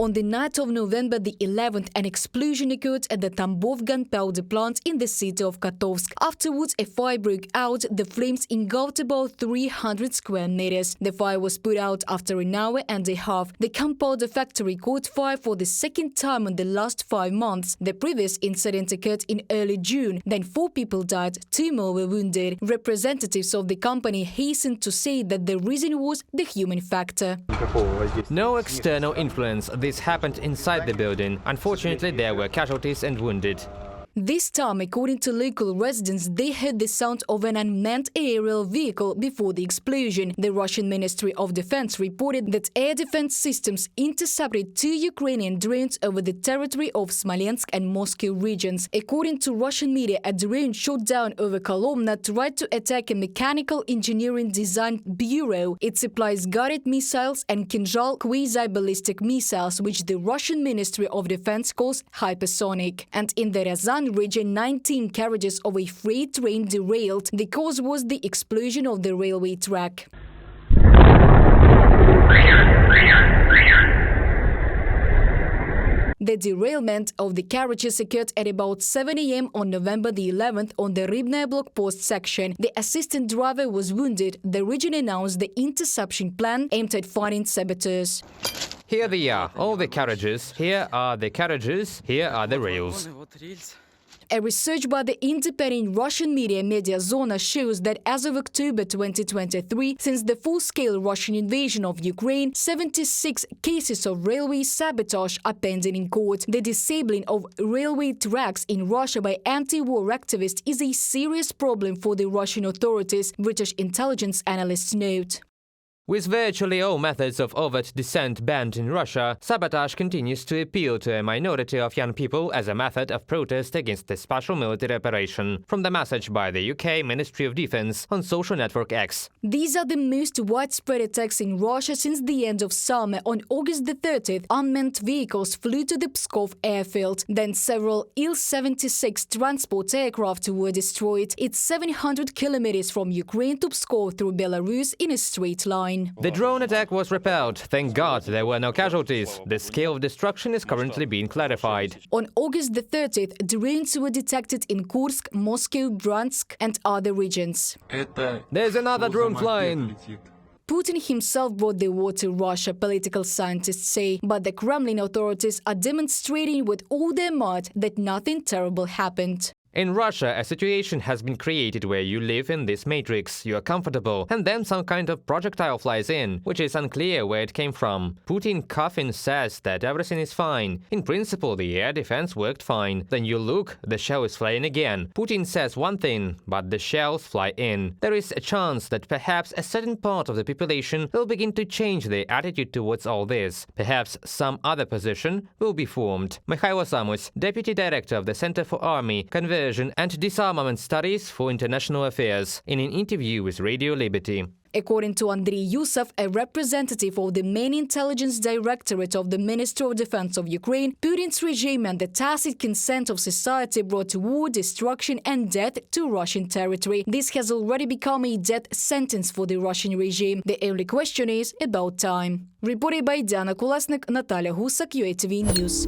On the night of November the 11th, an explosion occurred at the Tambov gunpowder plant in the city of Kotovsk. Afterwards, a fire broke out. The flames engulfed about 300 square meters. The fire was put out after an hour and a half. The gunpowder factory caught fire for the second time in the last 5 months. The previous incident occurred in early June. Then 4 people died, 2 more were wounded. Representatives of the company hastened to say that the reason was the human factor. No external influence. This happened inside the building. Unfortunately, there were casualties and wounded. This time, according to local residents, they heard the sound of an unmanned aerial vehicle before the explosion. The Russian Ministry of Defense reported that air defense systems intercepted 2 Ukrainian drones over the territory of Smolensk and Moscow regions. According to Russian media, a drone shot down over Kolomna tried to attack a mechanical engineering design bureau. It supplies guided missiles and Kinzhal quasi-ballistic missiles, which the Russian Ministry of Defense calls hypersonic. And in the Ryazan region, 19 carriages of a freight train derailed. The cause was the explosion of the railway track. The derailment of the carriages occurred at about 7 a.m. on November the 11th on the Rybnaya Blokpost section. The assistant driver was wounded. The region announced the interception plan aimed at finding saboteurs. Here they are, all the carriages. Here are the carriages. Here are the rails. A research by the independent Russian media Mediazona shows that as of October 2023, since the full-scale Russian invasion of Ukraine, 76 cases of railway sabotage are pending in court. The disabling of railway tracks in Russia by anti-war activists is a serious problem for the Russian authorities, British intelligence analysts note. With virtually all methods of overt dissent banned in Russia, sabotage continues to appeal to a minority of young people as a method of protest against the special military operation, from the message by the UK Ministry of Defense on social network X. These are the most widespread attacks in Russia since the end of summer. On August the 30th, unmanned vehicles flew to the Pskov airfield. Then several Il-76 transport aircraft were destroyed. It's 700 kilometers from Ukraine to Pskov through Belarus in a straight line. The drone attack was repelled. Thank God there were no casualties. The scale of destruction is currently being clarified. On August the 30th, drones were detected in Kursk, Moscow, Bryansk and other regions. There's another drone flying. Putin himself brought the war to Russia, political scientists say, but the Kremlin authorities are demonstrating with all their might that nothing terrible happened. In Russia, a situation has been created where you live in this matrix, you are comfortable, and then some kind of projectile flies in, which is unclear where it came from. Putin coughing says that everything is fine. In principle, the air defense worked fine. Then you look, the shell is flying again. Putin says one thing, but the shells fly in. There is a chance that perhaps a certain part of the population will begin to change their attitude towards all this. Perhaps some other position will be formed. Mikhailo Samus, Deputy Director of the Center for Army, Conversion and Disarmament Studies for International Affairs, in an interview with Radio Liberty. According to Andriy Yusov, a representative of the main intelligence directorate of the Ministry of Defense of Ukraine, Putin's regime and the tacit consent of society brought war, destruction and death to Russian territory. This has already become a death sentence for the Russian regime. The only question is about time. Reported by Diana Kolesnik, Natalia Husak, UATV News.